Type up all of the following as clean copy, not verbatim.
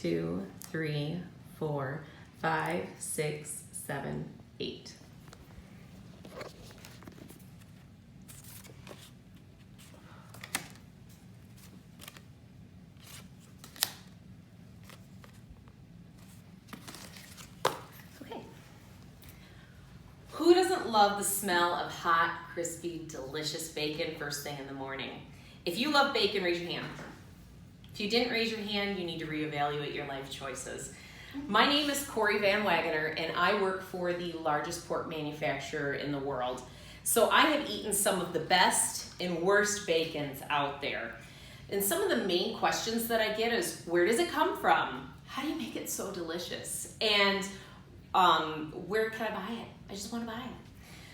2, 3, 4, 5, 6, 7, 8. Okay. Who doesn't love the smell of hot, crispy, delicious bacon first thing in the morning? If you love bacon, raise your hand. If you didn't raise your hand, you need to reevaluate your life choices. My name is Corey Van Wagener, and I work for the largest pork manufacturer in the world. So I have eaten some of the best and worst bacons out there. And some of the main questions that I get is, where does it come from? How do you make it so delicious? And where can I buy it? I just want to buy it.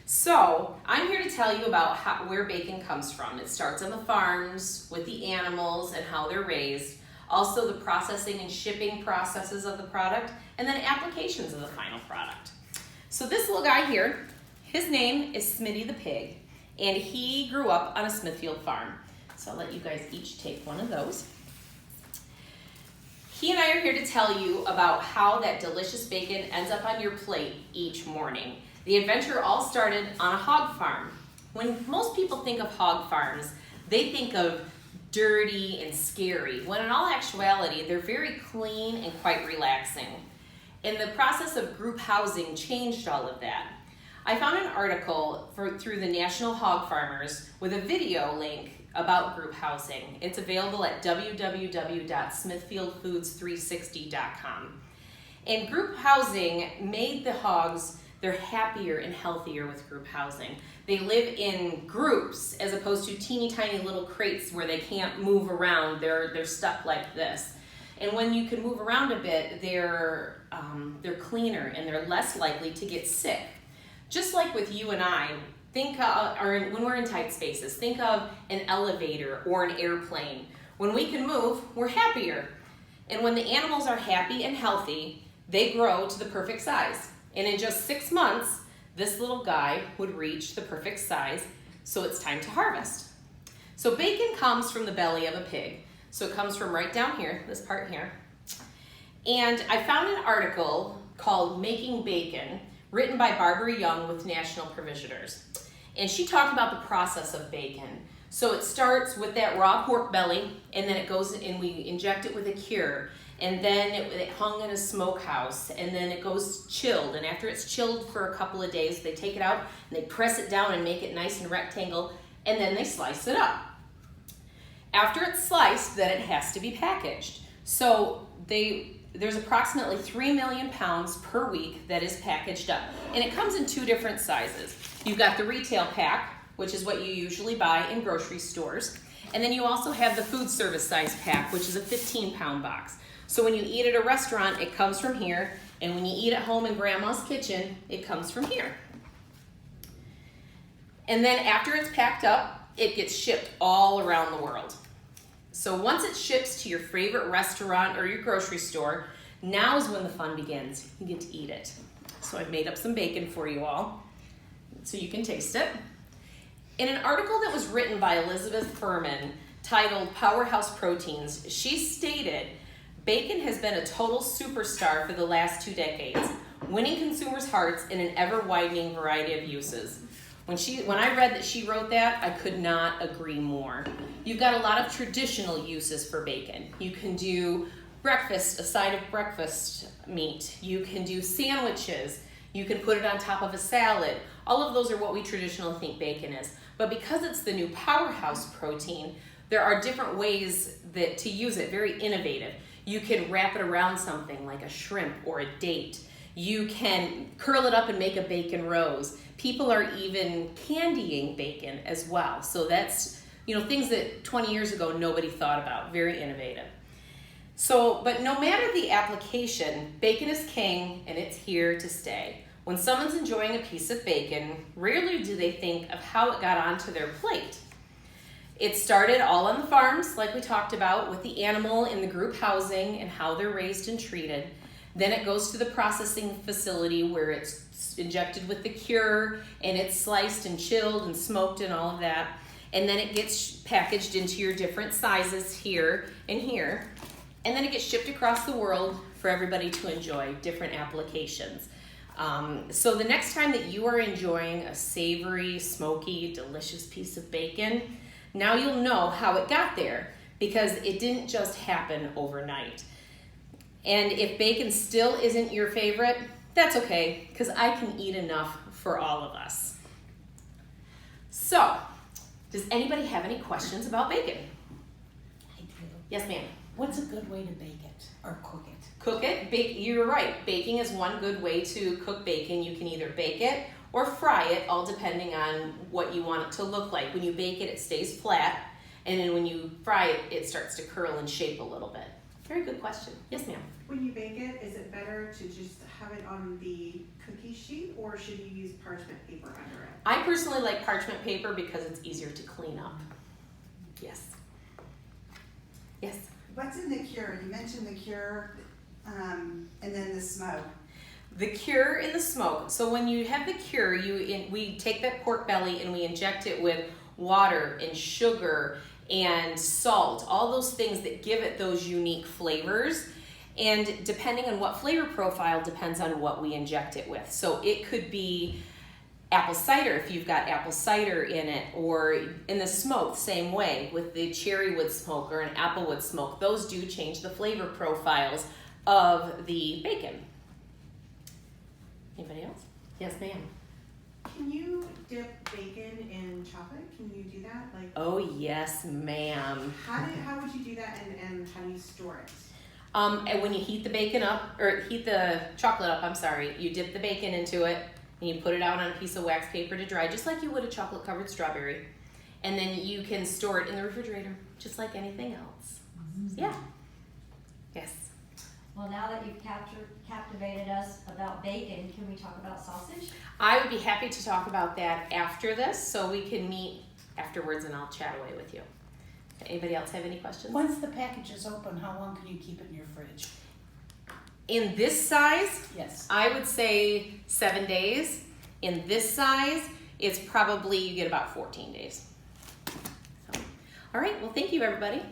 So I'm here to tell you about where bacon comes from. It starts on the farms with the animals and how they're raised, also the processing and shipping processes of the product, and then applications of the final product. So this little guy here, his name is Smitty the pig, and he grew up on a Smithfield farm. So I'll let you guys each take one of those. He and I are here to tell you about how that delicious bacon ends up on your plate each morning. The adventure all started on a hog farm. When most people think of hog farms, they think of dirty and scary, when in all actuality, they're very clean and quite relaxing. And the process of group housing changed all of that. I found an article through the National Hog Farmers with a video link about group housing. It's available at www.smithfieldfoods360.com. And group housing made the hogs, they're happier and healthier with group housing. They live in groups as opposed to teeny tiny little crates where they can't move around. They're stuck like this. And when you can move around a bit, they're cleaner and they're less likely to get sick. Just like with you and I, when we're in tight spaces, think of an elevator or an airplane. When we can move, we're happier. And when the animals are happy and healthy, they grow to the perfect size. And in just 6 months, this little guy would reach the perfect size, so it's time to harvest. So bacon comes from the belly of a pig. So it comes from right down here, this part here. And I found an article called Making Bacon, written by Barbara Young with National Provisioners. And she talked about the process of bacon. So it starts with that raw pork belly, and then it goes and we inject it with a cure. And then it hung in a smokehouse, and then it goes chilled. And after it's chilled for a couple of days, they take it out and they press it down and make it nice and rectangle, and then they slice it up. After it's sliced, then it has to be packaged. So there's approximately 3 million pounds per week that is packaged up. And it comes in 2 different sizes. You've got the retail pack, which is what you usually buy in grocery stores. And then you also have the food service size pack, which is a 15-pound box. So when you eat at a restaurant, it comes from here, and when you eat at home in Grandma's kitchen, it comes from here. And then after it's packed up, it gets shipped all around the world. So once it ships to your favorite restaurant or your grocery store, now is when the fun begins. You get to eat it. So I've made up some bacon for you all, so you can taste it. In an article that was written by Elizabeth Furman titled Powerhouse Proteins, she stated, bacon has been a total superstar for the last 2 decades, winning consumers' hearts in an ever-widening variety of uses. When I read that she wrote that, I could not agree more. You've got a lot of traditional uses for bacon. You can do breakfast, a side of breakfast meat. You can do sandwiches. You can put it on top of a salad. All of those are what we traditionally think bacon is. But because it's the new powerhouse protein, there are different ways to use it, very innovative. You can wrap it around something like a shrimp or a date. You can curl it up and make a bacon rose. People are even candying bacon as well. So that's, things that 20 years ago nobody thought about, very innovative. So, but no matter the application, bacon is king and it's here to stay. When someone's enjoying a piece of bacon, rarely do they think of how it got onto their plate. It started all on the farms, like we talked about, with the animal in the group housing and how they're raised and treated. Then it goes to the processing facility where it's injected with the cure and it's sliced and chilled and smoked and all of that. And then it gets packaged into your different sizes here and here. And then it gets shipped across the world for everybody to enjoy, different applications. So the next time that you are enjoying a savory, smoky, delicious piece of bacon, now you'll know how it got there, because it didn't just happen overnight. And if bacon still isn't your favorite, that's okay, because I can eat enough for all of us. So, does anybody have any questions about bacon? I do. Yes, ma'am. What's a good way to bake it or cook it? Cook it. You're right. Baking is one good way to cook bacon. You can either bake it or fry it, all depending on what you want it to look like. When you bake it, it stays flat, and then when you fry it, it starts to curl and shape a little bit. Very good question. Yes, ma'am. When you bake it, is it better to just have it on the cookie sheet, or should you use parchment paper under it? I personally like parchment paper because it's easier to clean up. Yes. Yes. What's in the cure? You mentioned the cure, and then the smoke. The cure in the smoke. So when you have the cure, we take that pork belly and we inject it with water and sugar and salt, all those things that give it those unique flavors. And depending on what flavor profile depends on what we inject it with. So it could be apple cider if you've got apple cider in it, or in the smoke, same way with the cherry wood smoke or an apple wood smoke. Those do change the flavor profiles of the bacon. Anybody else? Yes, ma'am. Can you dip bacon in chocolate? Can you do that? Like, Oh, yes, ma'am. how would you do that, and how do you store it? And when you heat the bacon up, or heat the chocolate up, I'm sorry, you dip the bacon into it and you put it out on a piece of wax paper to dry, just like you would a chocolate covered strawberry. And then you can store it in the refrigerator, just like anything else. Yeah. Yes. Well, now that you've captivated us about bacon, can we talk about sausage? I would be happy to talk about that after this, so we can meet afterwards and I'll chat away with you. Anybody else have any questions? Once the package is open, how long can you keep it in your fridge? In this size, Yes. I would say 7 days. In this size, it's probably, you get about 14 days. So, all right, well, thank you, everybody.